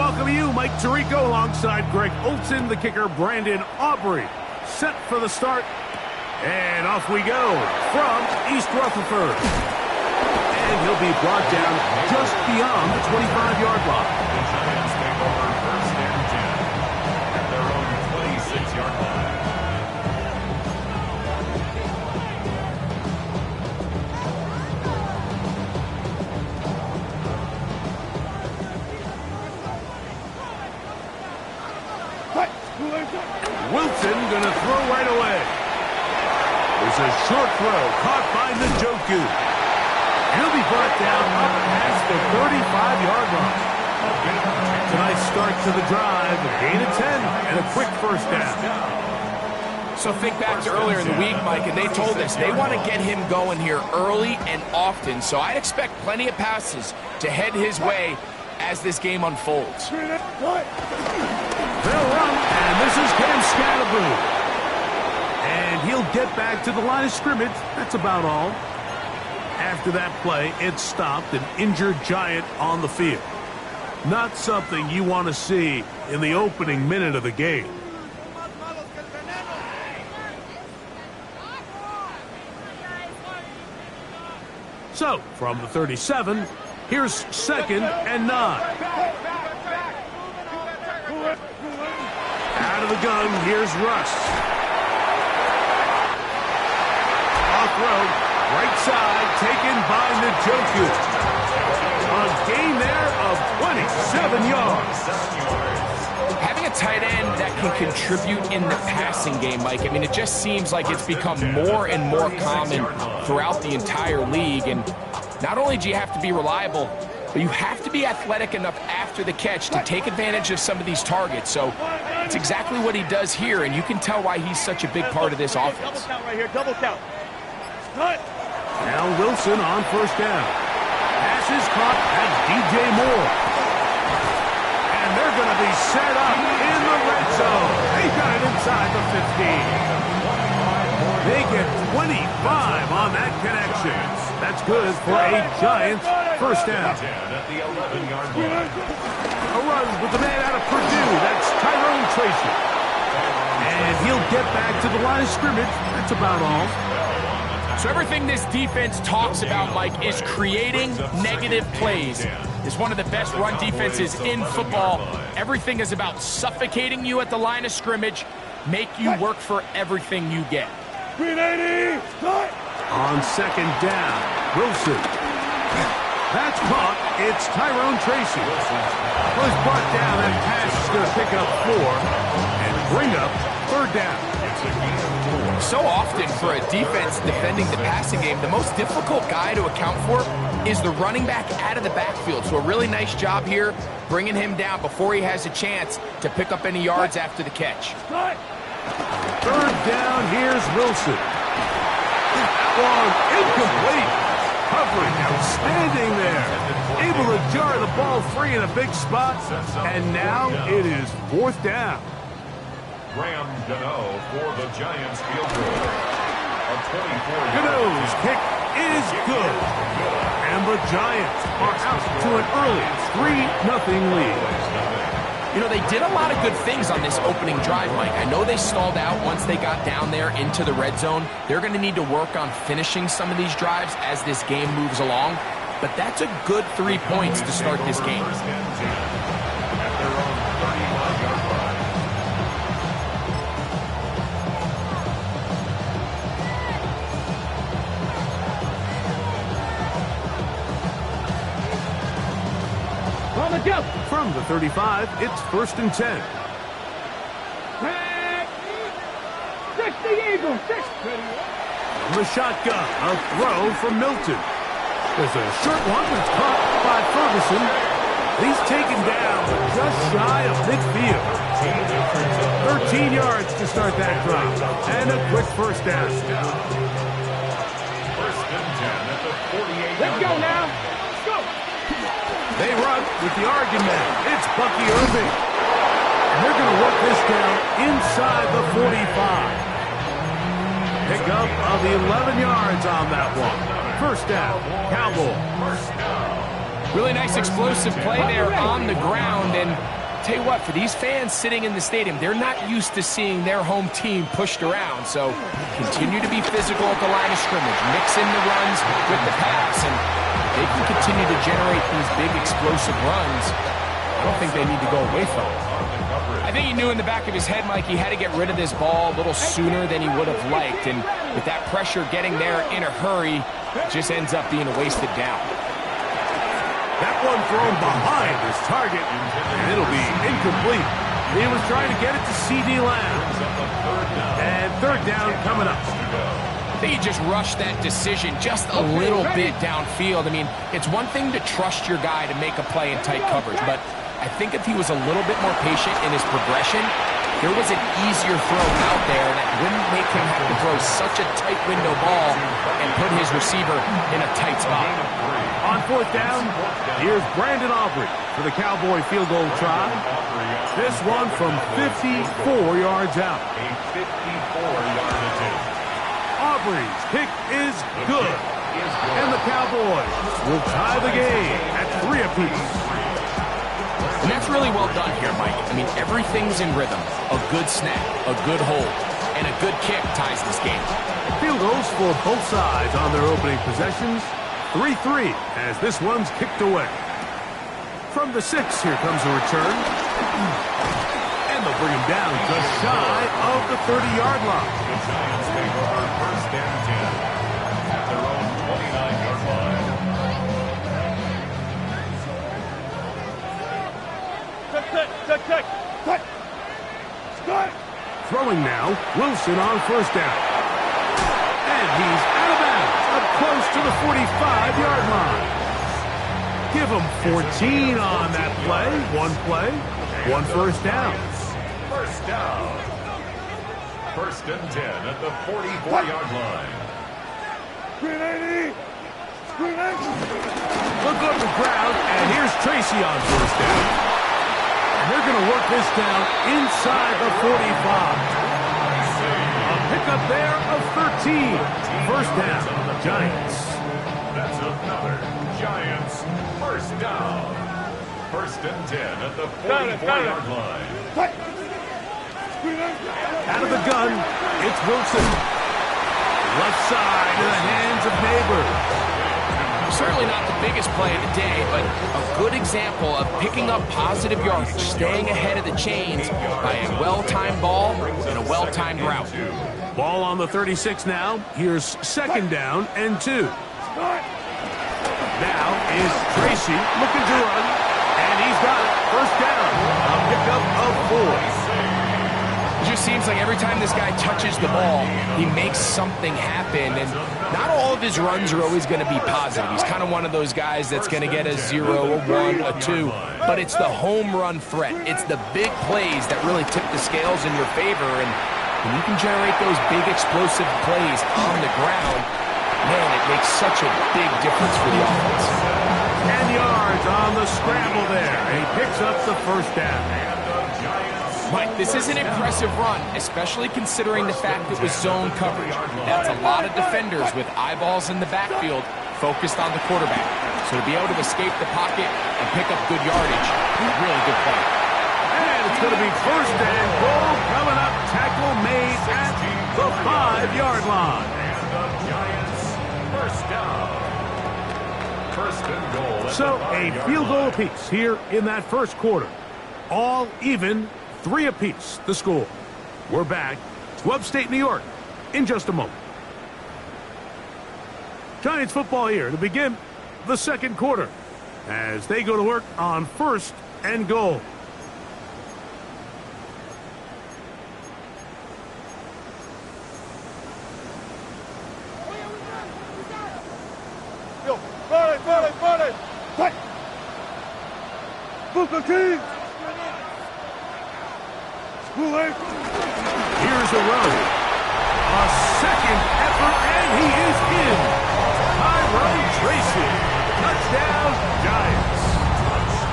welcome you, Mike Tirico, alongside Greg Olson, the kicker, Brandon Aubrey. Set for the start, and off we go from East Rutherford. And he'll be brought down just beyond the 25-yard line. The Giants take over first and 10 at their own 26-yard line. Wilson gonna throw right away. There's a short throw caught by Njoku. He'll be brought down up past the 35-yard line. It's a nice start to the drive, a gain of 10, and a quick first down. So think back to earlier in the week, Mike, and they told us they want to get him going here early and often. So I'd expect plenty of passes to head his way as this game unfolds. They'll run, and this is Cam Scatterboo. And he'll get back to the line of scrimmage. That's about all. After that play, it stopped an injured Giant on the field. Not something you want to see in the opening minute of the game. So, from the 37, here's 2nd and 9. Out of the gun, here's Russ. Off road, right side, taken by Njoku. A gain there of 27 yards. Having a tight end that can contribute in the passing game, Mike, I mean, it just seems like it's become more and more common throughout the entire league. And not only do you have to be reliable, but you have to be athletic enough after the catch to take advantage of some of these targets. So it's exactly what he does here, and you can tell why he's such a big part of this offense. Double count right here, double count. Cut. Now Wilson on first down. Pass is caught at DJ Moore. And they're going to be set up in the red zone. They got it inside the 15. They get 25 on that connection. That's good for a Giants first down. At the 11-yard line. A run with the man out of Purdue. That's Tyrone Tracy. And he'll get back to the line of scrimmage. That's about all. So everything this defense talks about, Mike, is creating negative plays. It's one of the best run defenses in football. Everything is about suffocating you at the line of scrimmage, make you work for everything you get. 380. Cut. On second down, Wilson. That's caught. It's Tyrone Tracy. Was brought down, and pass is going to pick up 4 and bring up third down. So often for a defense defending the passing game, the most difficult guy to account for is the running back out of the backfield. So a really nice job here bringing him down before he has a chance to pick up any yards after the catch. Third down, here's Wilson. Long, incomplete. Covering, outstanding there. Able to jar the ball free in a big spot. And now it is fourth down. Graham Gano for the Giants field goal. A 24-yard. Gano's kick is good. And the Giants are out to an early 3-0 lead. You know, they did a lot of good things on this opening drive, Mike. I know they stalled out once they got down there into the red zone. They're going to need to work on finishing some of these drives as this game moves along. But that's a good 3 points to start this game. At their own 35-yard line. On the jump. From the 35, it's 1st and 10. 60 Eagles. 60. From the shotgun, a throw from Milton. There's a short one that's caught by Ferguson. He's taken down just shy of midfield. 13 yards to start that drive. And a quick first down. 1st and 10 at the 48-yard line. Let's go now. Let's go. They run with the argument. It's Bucky Irving. And they're going to work this down inside the 45. Pickup of 11 yards on that one. First down, Cowboys. Really nice explosive play there on the ground, and tell you what, for these fans sitting in the stadium, they're not used to seeing their home team pushed around. So continue to be physical at the line of scrimmage, mix in the runs with the pass, and they can continue to generate these big explosive runs. I don't think they need to go away from it. I think he knew in the back of his head, Mike, he had to get rid of this ball a little sooner than he would have liked. And with that pressure getting there in a hurry, it just ends up being a wasted down. That one thrown behind his target, and it'll be incomplete. He was trying to get it to C.D. Lamb. And third down coming up. I think he just rushed that decision just a little bit downfield. I mean, it's one thing to trust your guy to make a play in tight coverage, but I think if he was a little bit more patient in his progression, there was an easier throw out there that wouldn't make him have to throw such a tight window ball and put his receiver in a tight spot. On fourth down, here's Brandon Aubrey for the Cowboy field goal try. This one from 54 yards out. A 54-yard attempt. Aubrey's kick is good. And the Cowboys will tie the game at 3 apiece. And that's really well done here, Mike. I mean, everything's in rhythm. A good snap, a good hold, and a good kick ties this game. Field goals for both sides on their opening possessions. 3-3 as this one's kicked away. From the 6, here comes a return. And they'll bring him down just shy of the 30-yard line. The Giants take over first and 10 at their own 29-yard line. Check. Start. Throwing now, Wilson on first down. And he's out of bounds, up close to the 45-yard line. Give him 14 on that play. One first down. First down. First and 10 at the 44-yard line. 380. Look on the ground, and here's Tracy on first down. And they're going to work this down inside the 45. A pickup there of 13. First down, Giants. That's another Giants first down. First and 10 at the 44-yard line. Out of the gun, it's Wilson. Left side in the hands of Neighbors. Certainly not the biggest play of the day, but a good example of picking up positive yardage, staying ahead of the chains by a well-timed ball and a well-timed route. Ball on the 36 now. Here's second down and 2. Now is Tracy looking to run, and he's got it. First down. A pickup of 4. It just seems like every time this guy touches the ball, he makes something happen, and not all of his runs are always going to be positive. He's kind of one of those guys that's going to get a 0, a 1, a 2, but it's the home run threat. It's the big plays that really tip the scales in your favor, and when you can generate those big explosive plays on the ground, man, it makes such a big difference for the offense. 10 yards on the scramble there. He picks up the first down. Mike, this is an impressive run, especially considering the fact it was zone coverage. That's a lot of defenders with eyeballs in the backfield focused on the quarterback. So to be able to escape the pocket and pick up good yardage, really good play. And it's going to be first and goal coming up. Tackle made at the 5-yard line. And the Giants first down. First and goal. So a field goal apiece here in that first quarter. All even. 3 apiece, the score. We're back to upstate New York in just a moment. Giants football here to begin the second quarter as they go to work on first and goal. Here's a run. A second effort, and he is in. Tyrone Tracy. Touchdown, Giants.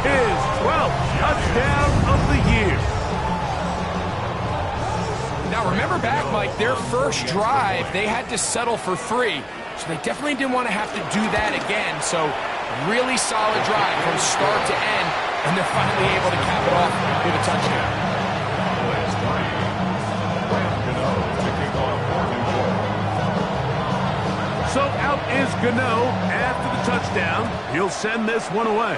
His 12th touchdown of the year. Now remember back, Mike, their first drive, they had to settle for 3. So they definitely didn't want to have to do that again. So really solid drive from start to end. And they're finally able to cap it off with a touchdown. Cowboys 3. Graham Gano to kick off 4th and 4. So out is Gano after the touchdown. He'll send this one away.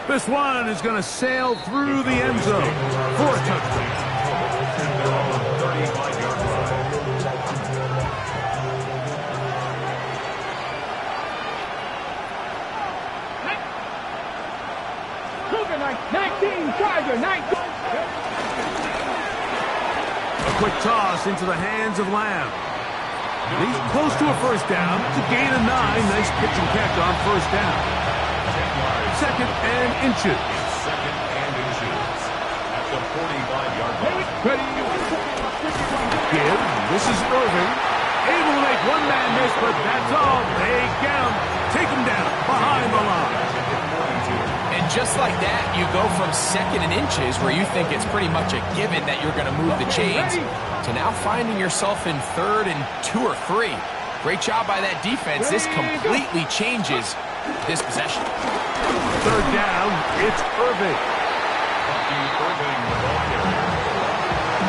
This one is going to sail through the end zone for a touchdown. 35-yard line. Cougar 19, Charger 19. A quick toss into the hands of Lamb. He's close to a first down. It's a gain of 9. Nice pitch and catch on first down. 2nd and inches. 2nd and inches at the 45-yard line. Give. This is Irving. Able to make one man miss, but that's all. They get him. Take him down behind the line. And just like that, you go from 2nd and inches, where you think it's pretty much a given that you're going to move the chains, to now finding yourself in 3rd and 2 or 3. Great job by that defense. This completely changes this possession. 3rd down, it's Irving. Bucky Irving, the ball carrier.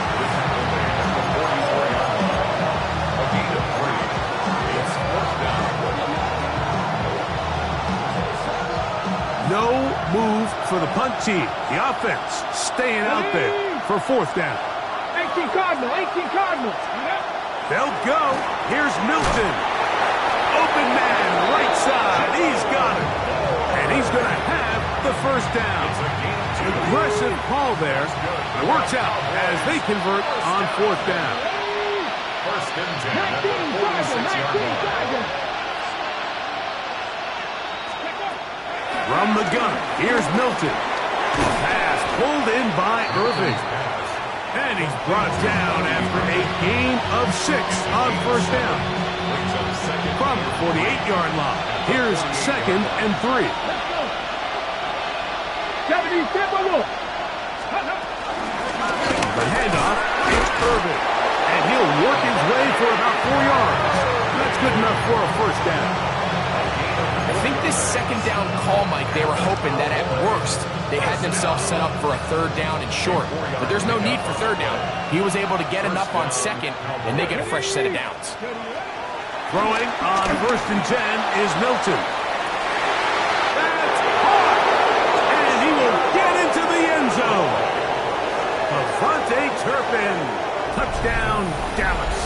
The tackle made at the 44-yard line. A gain of 3. It's 4th down. No move for the punt team. The offense staying out there for 4th down. 18 Cardinal, 18 Cardinal. They'll go. Here's Milton. Open man, right side. He's got it. And he's going to have the first down. Aggressive call there. It works out as they convert on 4th down. 1st and 10 at the 46-yard line. From the gun, here's Milton. Pass pulled in by Irving. And he's brought down after a gain of 6 on first down. From the 48-yard line, here's 2nd and 3. The handoff, it's Irving. And he'll work his way for about 4 yards. That's good enough for a first down. I think this 2nd down call, Mike, they were hoping that at worst they had themselves set up for a 3rd down and short. But there's no need for 3rd down. He was able to get enough on 2nd, and they get a fresh set of downs. Throwing on 1st and 10 is Milton. That's caught! And he will get into the end zone. Avante Turpin. Touchdown, Dallas.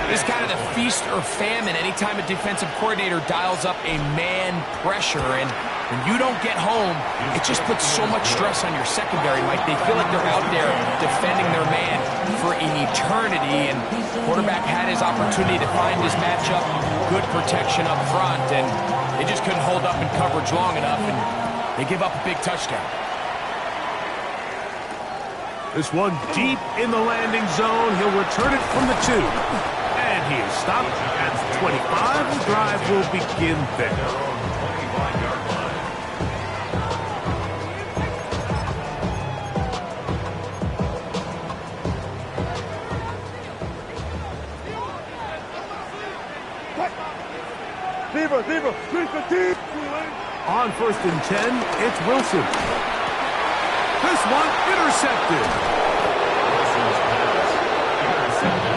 This is kind of the feast or famine anytime a defensive coordinator dials up a man pressure, and when you don't get home, it just puts so much stress on your secondary, Mike. They feel like they're out there defending their man for an eternity, and quarterback had his opportunity to find his matchup, good protection up front, and they just couldn't hold up in coverage long enough, and they give up a big touchdown. This one deep in the landing zone. He'll return it from the 2. And he is stopped at the 25. The drive will begin there. 25-yard line. Zebra, 315. On 1st and 10, it's Wilson. This one intercepted. Wilson's pass intercepted.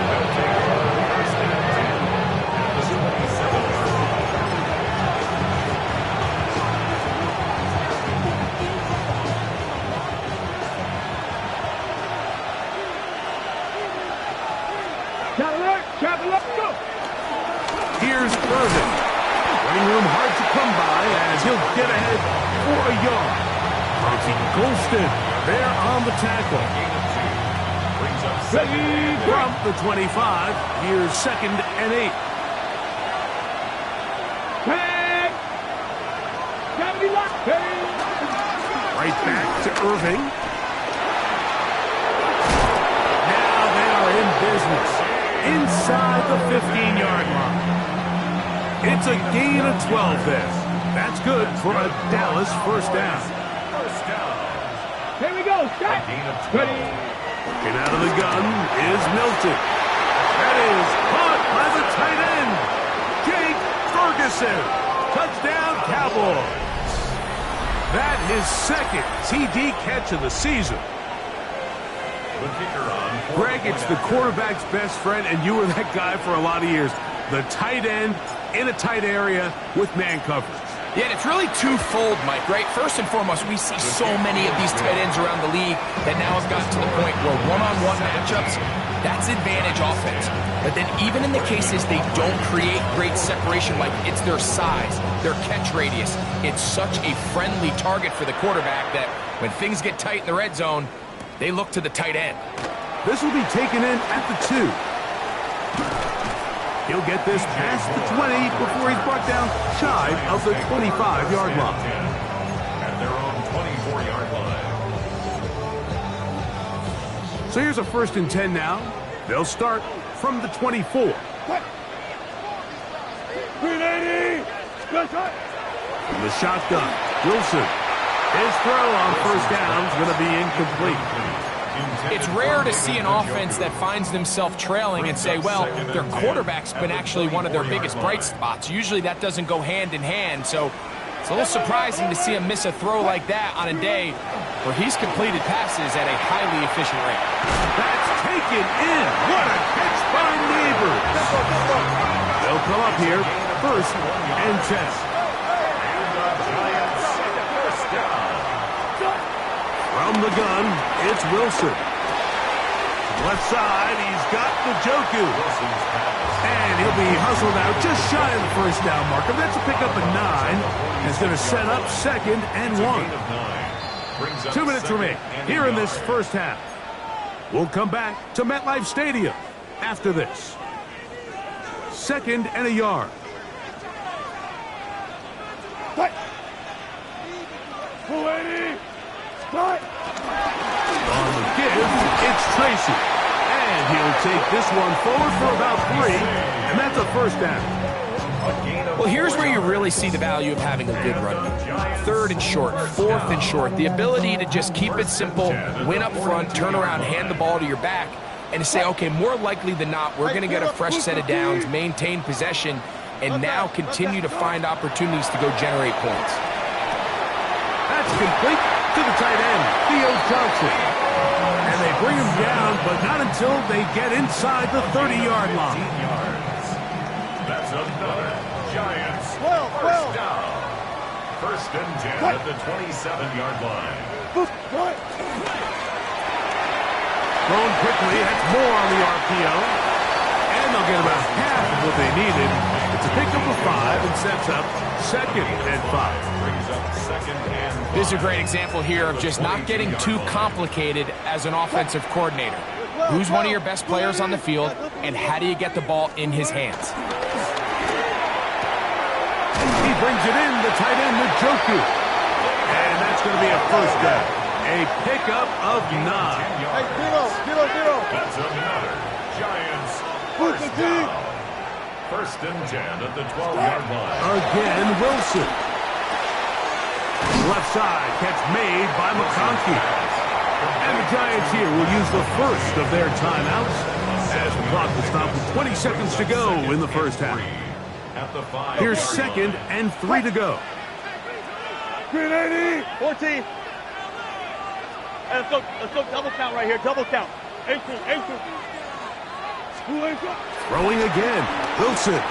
They'll take it on 1st and 10 at the 27-yard line. Travel up, go. Here's Irving. Running room hard to come by as he'll get ahead for a yard. Monty Golston there on the tackle. Brings up 2nd. From the 25, here's 2nd and 8. Right back to Irving. Now they are in business inside the 15-yard line. It's a gain of 12 there. That's good for a Dallas first down. First down. Here we go. A gain of 12. Looking out of the gun is Milton. That is caught by the tight end. Ferguson. Touchdown, Cowboys. That his second TD catch of the season. The kicker on. Greg, it's the quarterback's best friend, and you were that guy for a lot of years. The tight end in a tight area with man coverage. Yeah, and it's really twofold, Mike, right? First and foremost, we see so many of these tight ends around the league that now has gotten to the point where one-on-one matchups, that's advantage offense. But then even in the cases they don't create great separation, Mike, it's their size, their catch radius. It's such a friendly target for the quarterback that when things get tight in the red zone, they look to the tight end. This will be taken in at the 2. He'll get this past the 20 before he's brought down shy of the 25-yard line. At their own 24-yard line. So here's a 1st and 10 now. They'll start from the 24. 380. From the shotgun, Wilson. His throw on 1st down is going to be incomplete. It's rare to see an offense that finds themselves trailing and say, well, their quarterback's been actually one of their biggest bright spots. Usually that doesn't go hand in hand, so it's a little surprising to see him miss a throw like that on a day where he's completed passes at a highly efficient rate. That's taken in. What a catch by Neighbors. They'll come up here, 1st and 10. From the gun, it's Wilson. Left side, he's got the Njoku. And he'll be hustled out just shy of the 1st down marker. That's a pickup of 9. It's going to set up 2nd and 1. 2 minutes remain here in this 1st half. We'll come back to MetLife Stadium after this. 2nd and a yard. On the give, it's Tracy. And he'll take this one forward for about 3, and that's a 1st down. Well, here's where you really see the value of having a good run game. 3rd and short, 4th and short. The ability to just keep it simple, win up front, turn around, hand the ball to your back, and to say, okay, more likely than not, we're going to get a fresh set of downs, maintain possession, and now continue to find opportunities to go generate points. That's complete to the tight end, Theo Johnson. And they bring him down, but not until they get inside the 30-yard line. That's another Giants 1st down. 1st and 10 at the 27-yard line. Thrown quickly, that's more on the RPO. And they'll get about half of what they needed. It's a pickup of 5 and sets up 2nd and 5. Brings up 2nd and 5. This is a great example here of just not getting too complicated as an offensive coordinator. Who's one of your best players on the field, and how do you get the ball in his hands? He brings it in, the tight end, Njoku. And that's going to be a 1st down. A pickup of 9. That's another Giants 1st down. 1st and 10 at the 12-yard line. Again, Wilson. Left side, catch made by McConkey. And the Giants here will use the 1st of their timeouts as the clock will stop with 20 seconds to go in the 1st half. Here's 2nd and 3 to go. 380. 14. Let's go double count right here. Double count. 18. Throwing again. Wilson.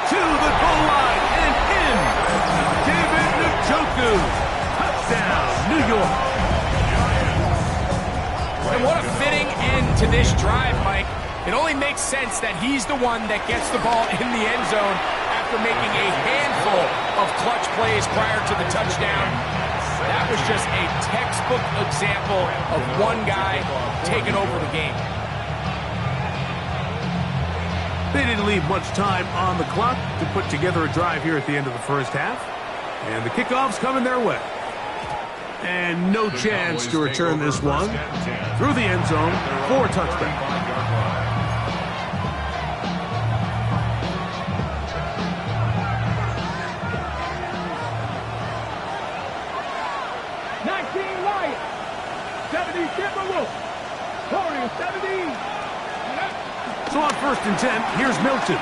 To the goal line and in. David Njoku. Touchdown, New York. And what a fitting end to this drive, Mike. It only makes sense that he's the one that gets the ball in the end zone after making a handful of clutch plays prior to the touchdown. That was just a textbook example of one guy taking over the game. They didn't leave much time on the clock to put together a drive here at the end of the 1st half. And the kickoff's coming their way. And no chance to return this one through the end zone for a touchdown. So on 1st and 10, here's Milton.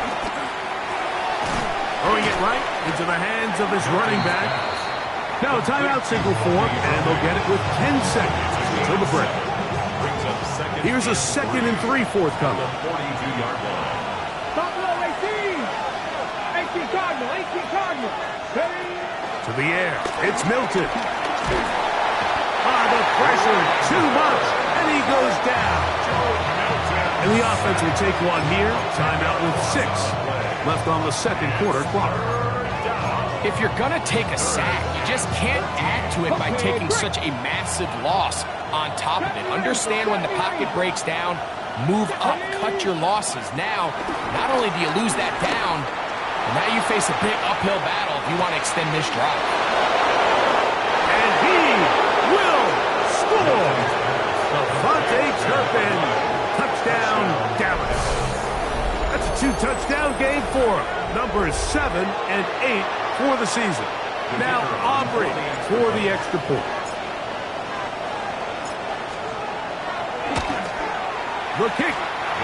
Throwing it right into the hands of his running back. Now timeout signal form, and they'll get it with 10 seconds until the break. Here's a 2nd and 3 forthcoming. 42-yard line. Buffalo 18. 18 Cardinal. 18 Cardinal. To the air. It's Milton. The pressure, too much, and he goes down. And the offense will take one here. Timeout with 6 left on the second quarter clock. If you're going to take a sack, you just can't add to it by taking such a massive loss on top of it. Understand when the pocket breaks down, move up, cut your losses. Now, not only do you lose that down, but now you face a big uphill battle if you want to extend this drive. And he will score. Devontae Turpin. Touchdown, Dallas. That's a 2-touchdown game for him. Numbers 7 and 8 for the season. Now Aubrey for the extra point. The kick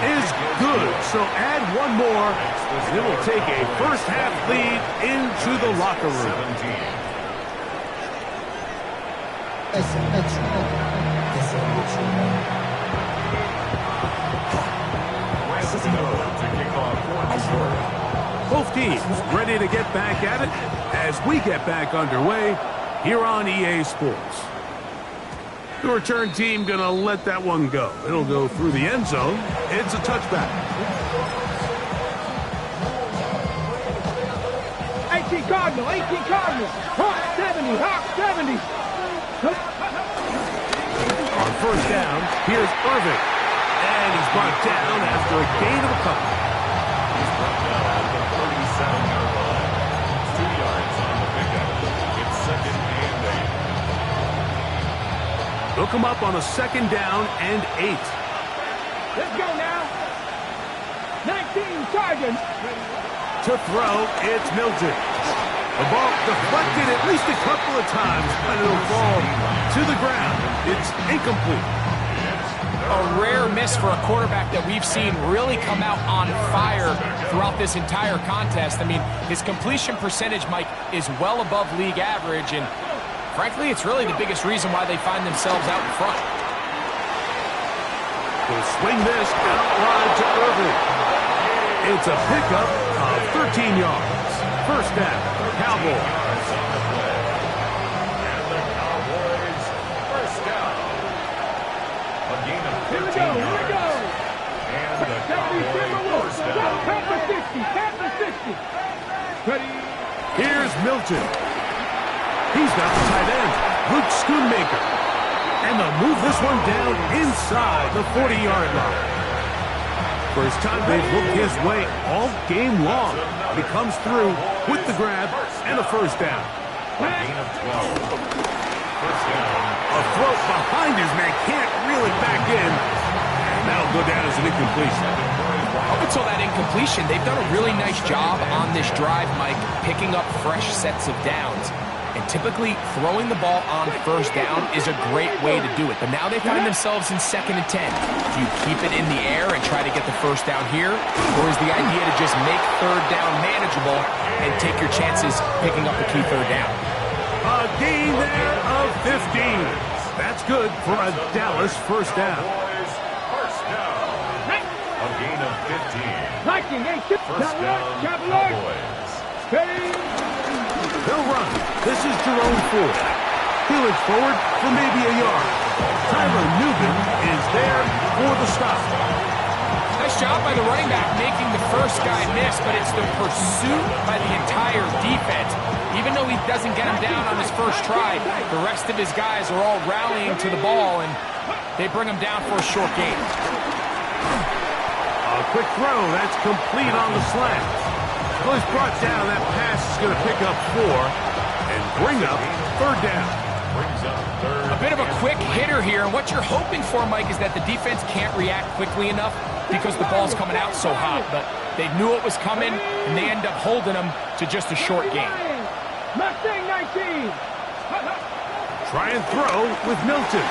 is good, so add one more, and it will take a first-half lead into the locker room. Both teams ready to get back at it as we get back underway here on EA Sports. The return team going to let that one go. It'll go through the end zone. It's a touchback. 18 Cardinal. 18 Cardinal. Hawk 70. Hawk 70. On first down, here's Irving. And he's brought down after a gain of a couple. He's brought down at the 37-yard line. 2 yards on the pickup. It's 2nd and 8. They'll come up on a 2nd down and 8. Let's go now. 19 Sergeant. To throw, it's Milton. The ball deflected at least a couple of times, but it'll fall to the ground. It's incomplete. A rare miss for a quarterback that we've seen really come out on fire throughout this entire contest. I mean, his completion percentage, Mike, is well above league average, and frankly, it's really the biggest reason why they find themselves out in front. They'll swing this out wide to Irving. It's a pickup of 13 yards. First down, Cowboys. And the Cowboys first down. A gain of 13 Here we yards. go. And the Cowboys first down. Tampa 60. Tampa 60. Ready. Here's Milton. He's got the tight end, Luke Schoonmaker. And they'll move this one down inside the 40-yard line. First time they've looked his way all game long. He comes through with the grab and a first down. A gain of 12. First down. A throw behind his man, can't reel it back in. And that'll go down as an incompletion. Up until that incompletion, they've done a really nice job on this drive, Mike, picking up fresh sets of downs. And typically, throwing the ball on first down is a great way to do it. But now they find themselves in 2nd and 10. Do you keep it in the air and try to get the first down here? Or is the idea to just make third down manageable and take your chances picking up the key third down? A gain there of 15. That's good for a Dallas first down. Cowboys first down. A gain of 15. Viking, First down, Cowboys. They'll run. This is Jerome Ford. He'll look forward for maybe a yard. Tyler Newman is there for the stop. Nice job by the running back making the first guy miss, but it's the pursuit by the entire defense. Even though he doesn't get him down on his first try, the rest of his guys are all rallying to the ball, and they bring him down for a short gain. A quick throw. That's complete on the slant. Well, he's brought down. That pass is going to pick up 4 and bring up third down. Brings up third. A bit of a quick hitter here, and what you're hoping for, Mike, is that the defense can't react quickly enough because the ball's coming out so hot, but they knew it was coming, and they end up holding them to just a short gain. Mustang 19. Try and throw with Milton.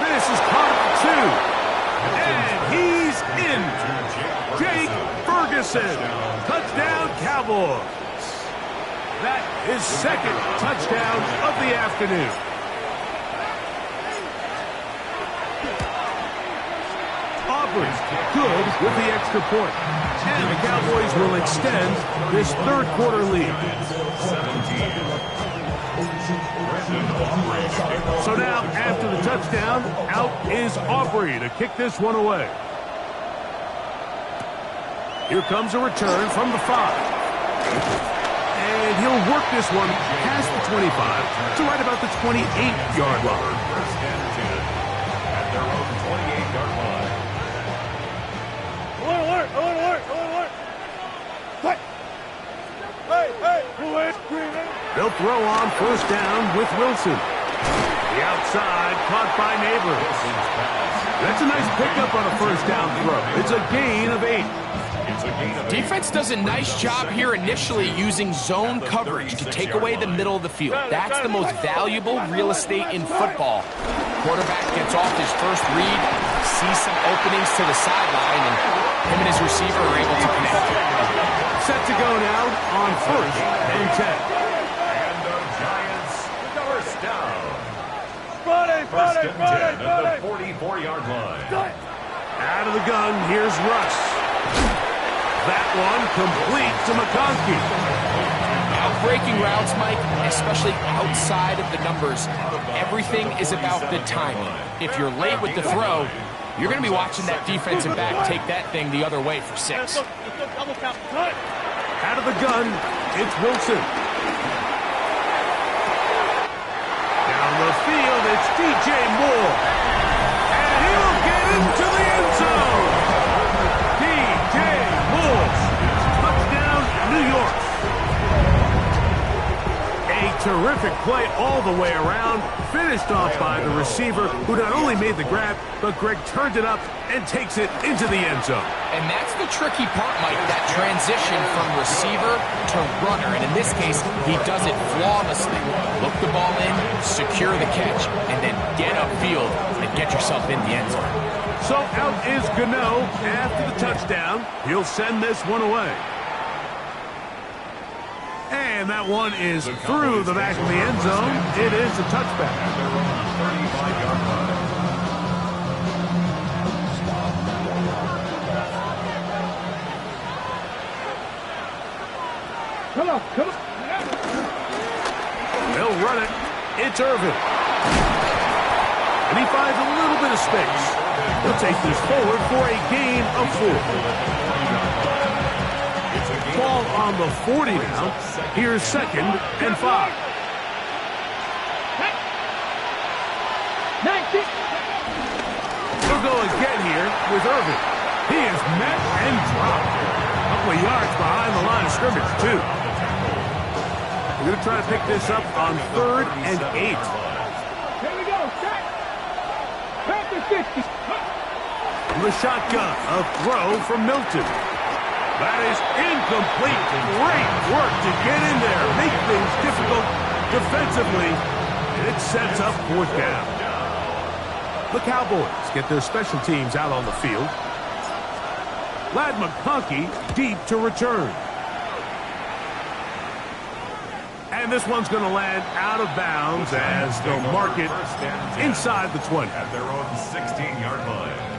This is caught at 2. And he's in. Jake Ferguson. Touchdown, Cowboys. Cowboys. That is second touchdown of the afternoon. Auburn good with the extra point. And the Cowboys will extend this third quarter lead. So now, after the touchdown, out is Aubrey to kick this one away. Here comes a return from the 5. And he'll work this one past the 25 to right about the 28-yard line. First and 10 at their own 28-yard line. Alert! Cut! Hey! They'll throw on first down with Wilson. The outside caught by Neighbors. That's a nice pickup on a first down throw. It's a gain of 8. Defense does a nice job here initially using zone coverage to take away the middle of the field. That's the most valuable real estate in football. Quarterback gets off his first read, sees some openings to the sideline, and him and his receiver are able to connect. Set to go now on first and 10. And the Giants first down. First and 10 at the 44-yard line. Out of the gun, here's Russ. That one complete to McConkey. Out breaking routes, Mike, especially outside of the numbers, everything is about the timing. If you're late with the throw, you're going to be watching that defensive back take that thing the other way for 6. Out of the gun, it's Wilson. Down the field, it's DJ Moore. And he'll get into the end zone. DJ Moore. Touchdown, New York. A terrific play all the way around. Finished off by the receiver, who not only made the grab, but Greg turned it up and takes it into the end zone. And that's the tricky part, Mike, that transition from receiver to runner. And in this case, he does it flawlessly. Look the ball in, secure the catch, and then get upfield and get yourself in the end zone. So out is Gano after the touchdown. He'll send this one away. And that one is through the back of the end zone. It is a touchback. Their own 35-yard line. Come on. They'll run it. It's Irvin. And he finds a little bit of space. He'll take this forward for a gain of 4. Ball on the 40 now. Here's second and 5. They'll go again here with Irvin. He is met and dropped. A couple of yards behind the line of scrimmage, too. We're going to try to pick this up on 3rd and 8. Here we go. Set. Panther 50. The shotgun, a throw from Milton. That is incomplete. Great work to get in there, make things difficult defensively, and it sets up 4th down. The Cowboys get their special teams out on the field. Lad McConkey deep to return. And this one's going to land out of bounds as they'll mark it inside the 20. At their own 16-yard line.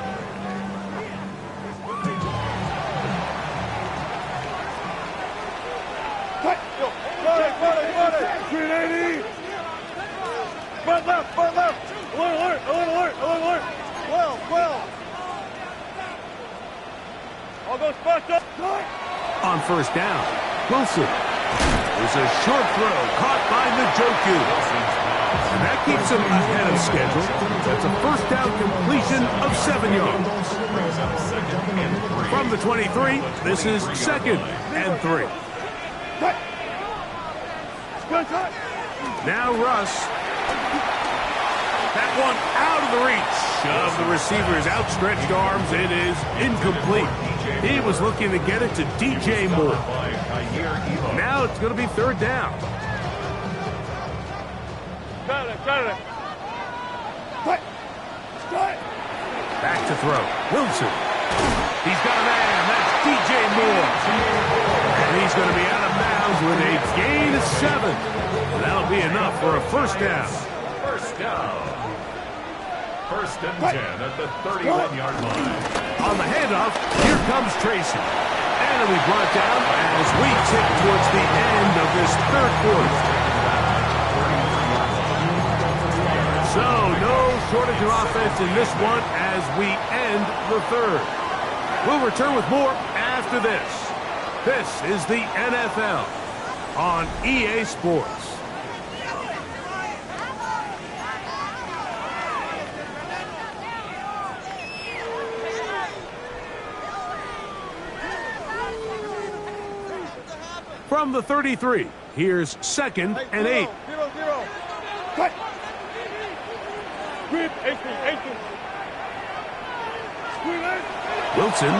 Front left. Alert. Well. I'll go spot up. On first down, Wilson. There's a short throw caught by Njoku. And that keeps him ahead of schedule. That's a first down completion of 7 yards. From the 23, this is 2nd and 3. Now Russ. That one out of the reach of the receiver's outstretched arms. It is incomplete. He was looking to get it to DJ Moore. Now it's going to be 3rd down. Got it. Back to throw. Wilson. He's got a man. That's DJ Moore. And he's going to be out of bounds with a gain of 7. And that'll be enough for a first down. First down. First and 10 at the 31-yard line. On the handoff, here comes Tracy. And it'll be brought down as we tick towards the end of this third quarter. So, no shortage of offense in this one as we end the third. We'll return with more after this. This is the NFL on EA Sports. From the 33, here's 2nd and 8. 0-0. Cut. Grip, 18. Wilson.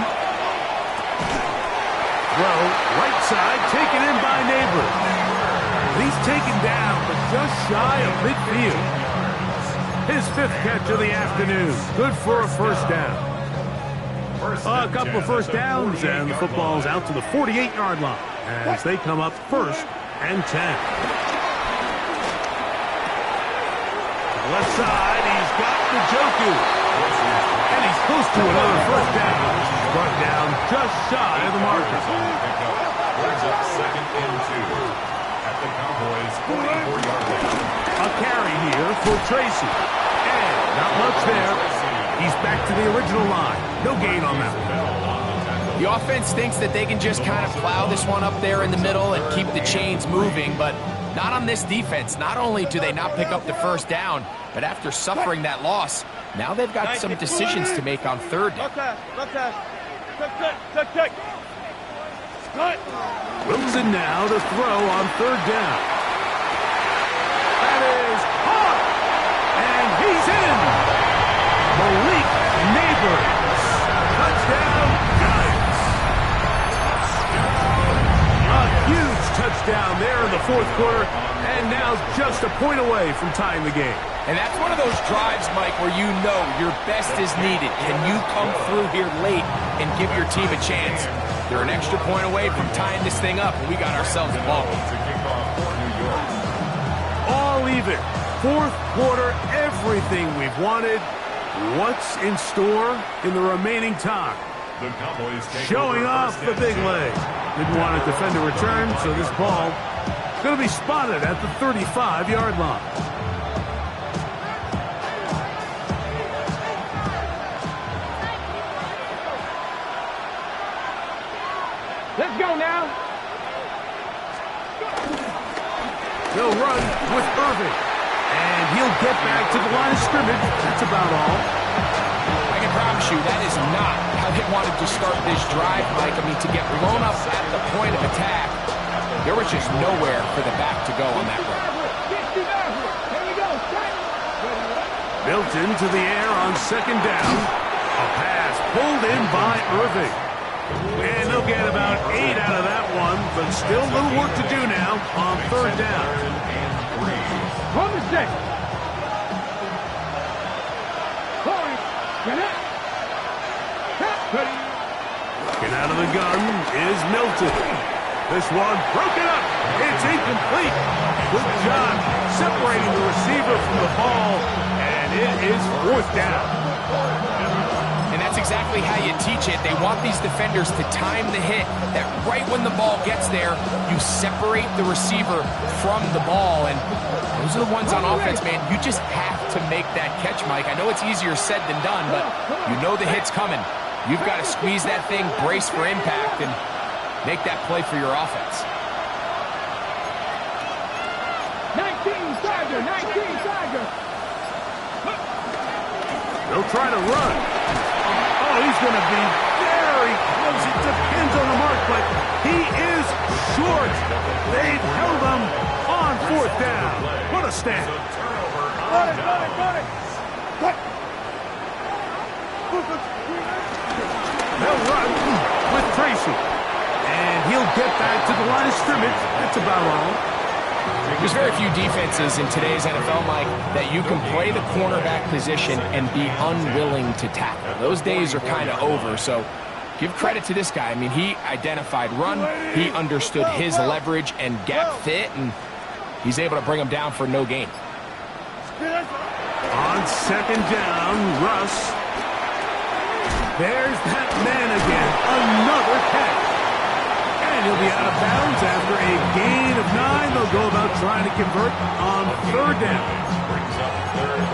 Throw, right side, taken in by Neighbor. He's taken down, but just shy of midfield. His 5th catch of the afternoon. Good for a first down. A couple of first downs, and the football's out to the 48-yard line as they come up 1st and 10. Left side, he's got Njoku. And he's close to another first down. Brought down just shy of the marker. Brings up 2nd and 2 at the Cowboys' 44-yard line. A carry here for Tracy. And not much there. He's back to the original line. No gain on that one. The offense thinks that they can just kind of plow this one up there in the middle and keep the chains moving, but not on this defense. Not only do they not pick up the first down, but after suffering that loss, now they've got some decisions to make on third down. Wilson now to throw on third down. That is caught. And he's in. Malik Neighbors. Touchdown, Giants. A huge touchdown there in the fourth quarter, and now just a point away from tying the game. And that's one of those drives, Mike, where you know your best is needed. Can you come through here late and give your team a chance? They're an extra point away from tying this thing up, and we got ourselves a ball. All even. Fourth quarter, everything we've wanted. What's in store in the remaining time? The Cowboys showing off the big leg. Didn't want to defend a return, so this ball is going to be spotted at the 35-yard line. Let's go now. They'll run with Irving. And he'll get back to the line of scrimmage. That's about all. I can promise you that is not how they wanted to start this drive, Mike. I mean, to get blown up at the point of attack, there was just nowhere for the back to go on that run. Milton to the air on 2nd down. A pass pulled in by Irving. And they'll get about 8 out of that one, but still a little work to do now on 3rd down. Hold the stick. Getting out of the gun is Milton. This one broken up. It's incomplete. Good job separating the receiver from the ball, and it is 4th down. And that's exactly how you teach it. They want these defenders to time the hit, that right when the ball gets there, you separate the receiver from the ball. And those are the ones on offense, man. You just have to make that catch, Mike. I know it's easier said than done, but you know the hit's coming. You've got to squeeze that thing, brace for impact, and make that play for your offense. 19 Tiger. They'll try to run. Oh, he's going to be very close. It depends on the mark, but he is short. They've held him on 4th down. What a stand. Got it. They'll run with Tracy. And he'll get back to the line of scrimmage. That's about all. There's very few defenses in today's NFL, Mike, that you can play the cornerback position and be unwilling to tackle. Those days are kind of over, so Give credit to this guy. I mean, he identified run, he understood his leverage and gap fit, and he's able to bring him down for no gain. On second down, Russ. There's that man again. Another catch. And he'll be out of bounds after a gain of 9. They'll go about trying to convert on third down.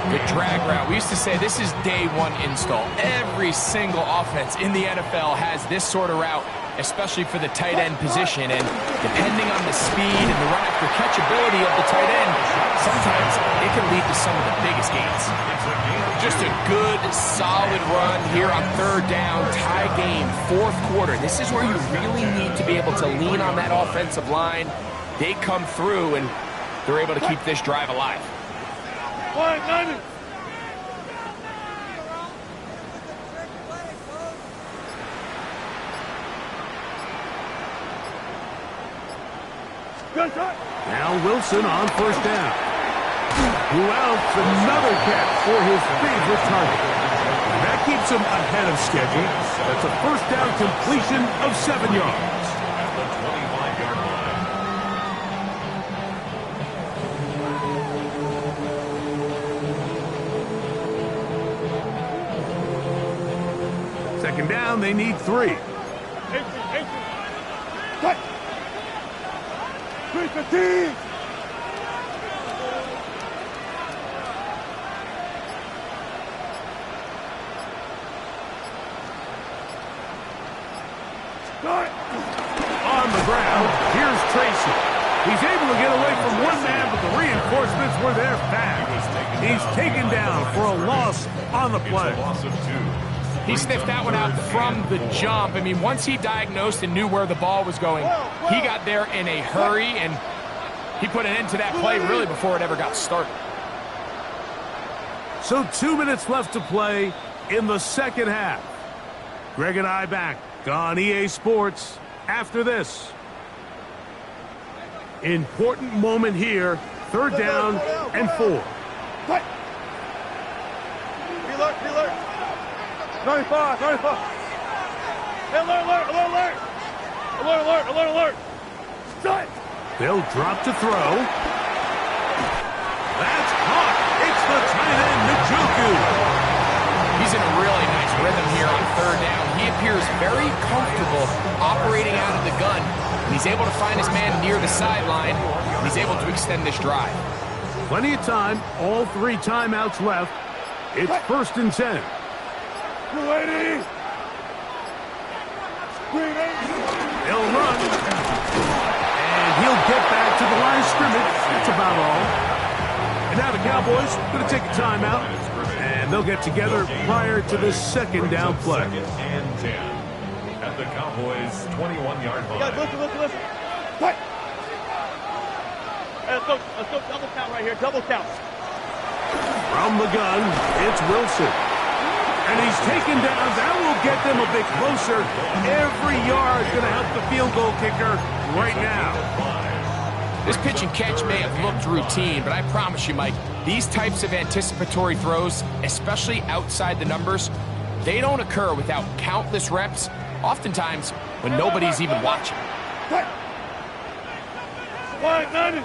The drag route. We used to say this is day one install. Every single offense in the NFL has this sort of route, especially for the tight end position. And depending on the speed and the run after catchability of the tight end, sometimes it can lead to some of the biggest gains. Just a good, solid run here on third down, tie game, fourth quarter. This is where you really need to be able to lean on that offensive line. They come through, and they're able to keep this drive alive. Now Wilson on first down. Who else? Another catch for his favorite target. And that keeps him ahead of schedule. That's a first down completion of 7 yards. At the 25-yard line. Second down, they need 3. 3-15. On the ground, here's Tracy. He's able to get away from one man, but the reinforcements were there fast. He's taken down for a loss on the play. It's a loss of 2. He sniffed that one out from the jump. I mean, once he diagnosed and knew where the ball was going, he got there in a hurry, and he put an end to that play really before it ever got started. So 2 minutes left to play in the second half. Greg and I back on EA Sports after this. Important moment here. Third down and 4. Be alert. 95. Hey, alert. Start. They'll drop to throw. That's caught. It's the tight end, Njoku. He's in a really nice rhythm here on third down. He appears very comfortable operating out of the gun. And he's able to find his man near the sideline. And he's able to extend this drive. Plenty of time. All 3 timeouts left. It's 1st and 10. 280. They'll run. And he'll get back to the line of scrimmage. That's about all. And now the Cowboys going to take a timeout. And they'll get together prior to the second down play. 2nd and 10 at the Cowboys' 21-yard line. Guys, listen. Quiet. Let's go double count right here. Double count. From the gun, it's Wilson. And he's taken down. That will get them a bit closer. Every yard going to help the field goal kicker right now. This pitch and catch may have looked routine, but I promise you, Mike, these types of anticipatory throws, especially outside the numbers, they don't occur without countless reps, oftentimes when nobody's even watching. 190.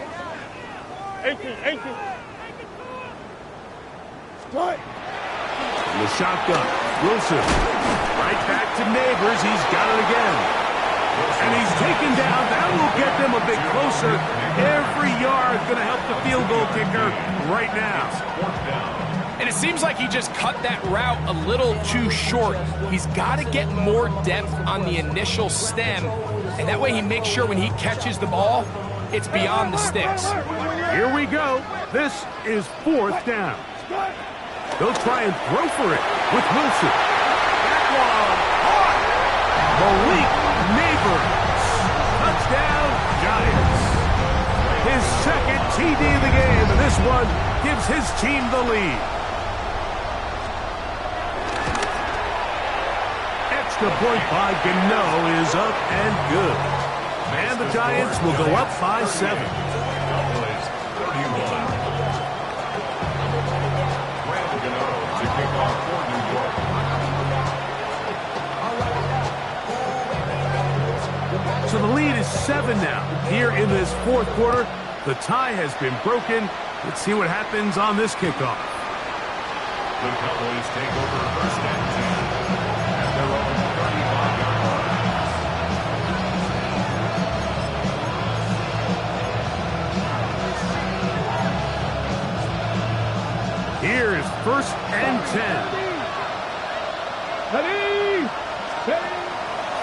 18. Start. The shotgun. Wilson. Right back to Neighbors. He's got it again. And he's taken down. That will get them a bit closer. Every yard going to help the field goal kicker right now. And it seems like he just cut that route a little too short. He's got to get more depth on the initial stem, and that way he makes sure when he catches the ball, it's beyond the sticks. Here we go. This is 4th down. They'll try and throw for it with Wilson. That one caught. Malik Neighbors. Touchdown, Giants. His second TD of the game, and this one gives his team the lead. Extra point by Gano is up and good. And the Giants will go up by 7. Cowboys 31. Greg Gano to kick off for New York. So the lead is 7 now. Here in this fourth quarter, the tie has been broken. Let's see what happens on this kickoff. The Cowboys take over first and 10 at their own 35-yard line. Here's first and 10.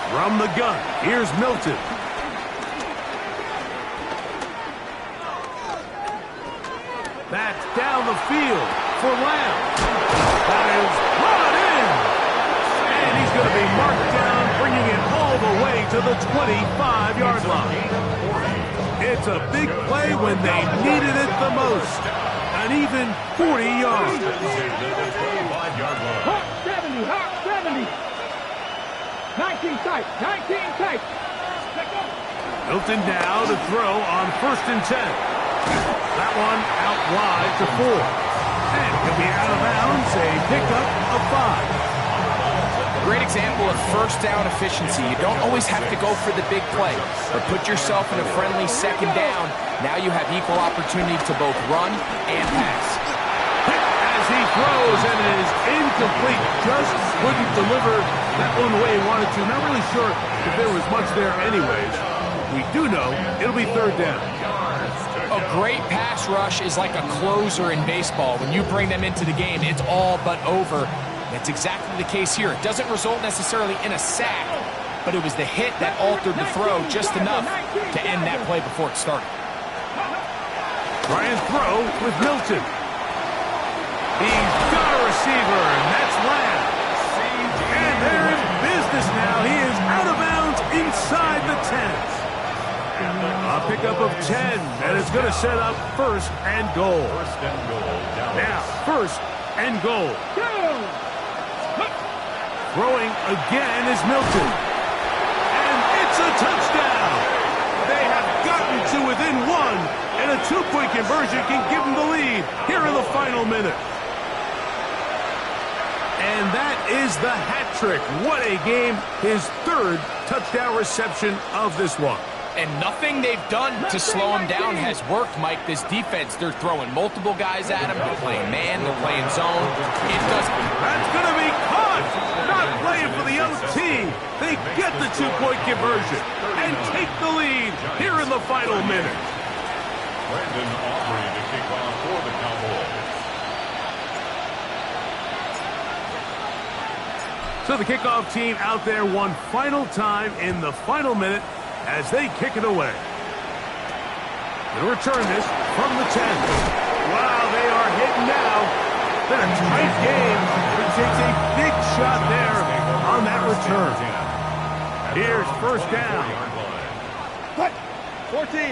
From the gun, here's Milton. That's down the field for Lamb. That is brought in. And he's going to be marked down, bringing it all the way to the 25-yard line. It's a big play when they needed it the most. An even 40 yards. Hawk 70, Hawk 70. 19 tight, 19 tight. Milton now to throw on first and 10. That one out wide to 4. And he'll be out of bounds, a pickup of 5. Great example of first down efficiency. You don't always have to go for the big play, but put yourself in a friendly second down. Now you have equal opportunity to both run and pass. As he throws, and it is incomplete. Just couldn't deliver that one the way he wanted to. Not really sure if there was much there anyways. We do know it'll be third down. A great pass rush is like a closer in baseball. When you bring them into the game, it's all but over. That's exactly the case here. It doesn't result necessarily in a sack, but it was the hit that altered the throw just enough to end that play before it started. Try and throw with Milton. He's got a receiver, and that's Lamb. And they're in business now. He is out of bounds inside the 10. A pickup of 10, and it's going to set up first and goal. Now, first and goal. Throwing again is Milton. And it's a touchdown. They have gotten to within 1, and a 2-point conversion can give them the lead here in the final minute. And that is the hat trick. What a game. His 3rd touchdown reception of this one. And nothing they've done to slow him down has worked, Mike. This defense, they're throwing multiple guys at him. They're playing man, they're playing zone. It doesn't. That's going to be caught. Not playing for the OT. They get the 2-point conversion and take the lead here in the final minute. Brandon Aubrey to kick off for the Cowboys. So the kickoff team out there one final time in the final minute as they kick it away. They'll return this from the 10. Wow, they are hitting now. Been a tight game. He takes a big shot there on that return. Here's first down. 14.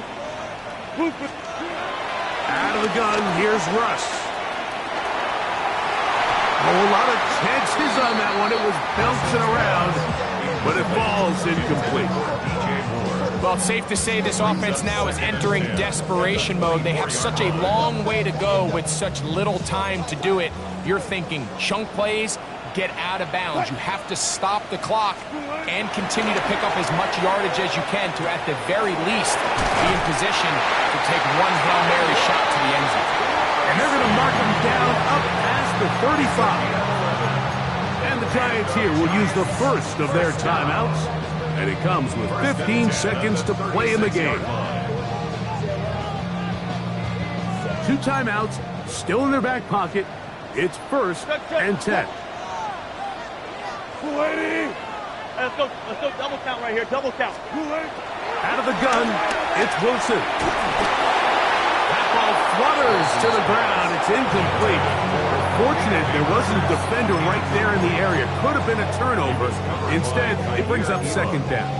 Out of the gun, here's Russ. A whole lot of chances on that one. It was bouncing around, but it falls incomplete. Well, it's safe to say this offense now is entering desperation mode. They have such a long way to go with such little time to do it. You're thinking chunk plays, get out of bounds. You have to stop the clock and continue to pick up as much yardage as you can to, at the very least, be in position to take one Hail Mary shot to the end zone. And they're going to mark them down up past the 35. And the Giants here will use the first of their timeouts. And it comes with 15 seconds to play in the game. 2 timeouts still in their back pocket. It's first and 10. Let's go double count right here. Double count. Out of the gun, it's Wilson. That ball flutters to the ground. It's incomplete. Fortunate there wasn't a defender right there in the area. Could have been a turnover. Instead, it brings up second down.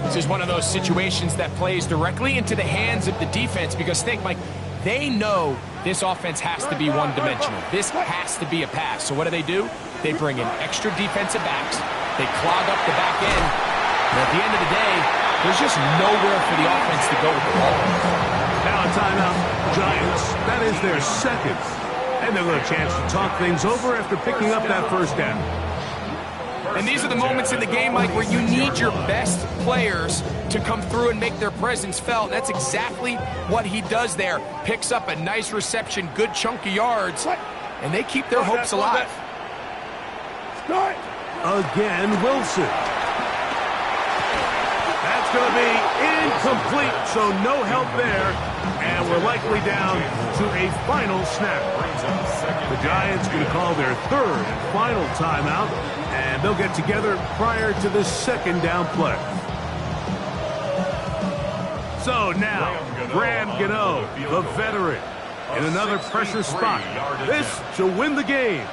This is one of those situations that plays directly into the hands of the defense because think, Mike, they know this offense has to be one-dimensional. This has to be a pass. So what do? They bring in extra defensive backs. They clog up the back end. And at the end of the day, there's just nowhere for the offense to go with the ball. Now a timeout. Giants, that is their second. And they'll get a chance to talk things over after picking up that first down. And these are the moments in the game, Mike, where you need your best players to come through and make their presence felt. And that's exactly what he does there. Picks up a nice reception, good chunk of yards, and they keep their hopes alive. Start. Again, Wilson. That's going to be incomplete, so no help there. And we're likely down to a final snap. The Giants going to call their third and final timeout, and they'll get together prior to the second down play. So now, Graham Gano, the veteran, in another pressure spot. This to win the game.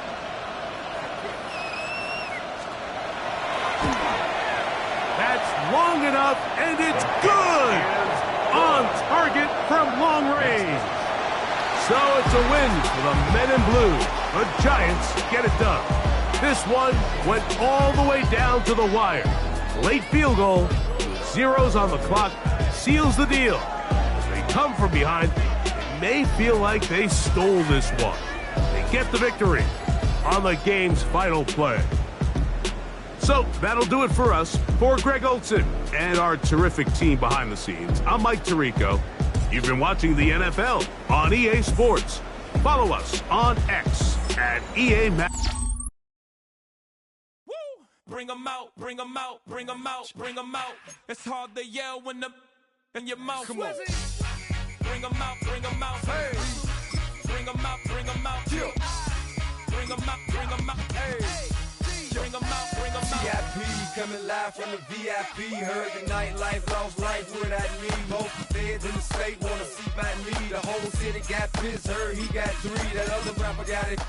That's long enough, and it's good! On target from long range. So it's a win for the men in blue. The Giants get it done. This one went all the way down to the wire. Late field goal, zeros on the clock, seals the deal. They come from behind. It may feel like they stole this one. They get the victory on the game's final play. So that'll do it for us. For Greg Olson and our terrific team behind the scenes, I'm Mike Tirico. You've been watching the NFL on EA Sports. Follow us on X at EA Max. Bring 'em out, bring 'em out, bring 'em out, bring 'em out. It's hard to yell when the in your mouth. Come on. Bring 'em out, bring 'em out. Hey. Bring 'em out, bring 'em out. Yeah. Bring 'em out, bring 'em out. Hey. Bring 'em out, bring 'em out. VIP coming live from the VIP. Heard the nightlife, lost life without me. Both feds in the state wanna see about me. The whole city got pissed, heard he got 3. That other rapper got it.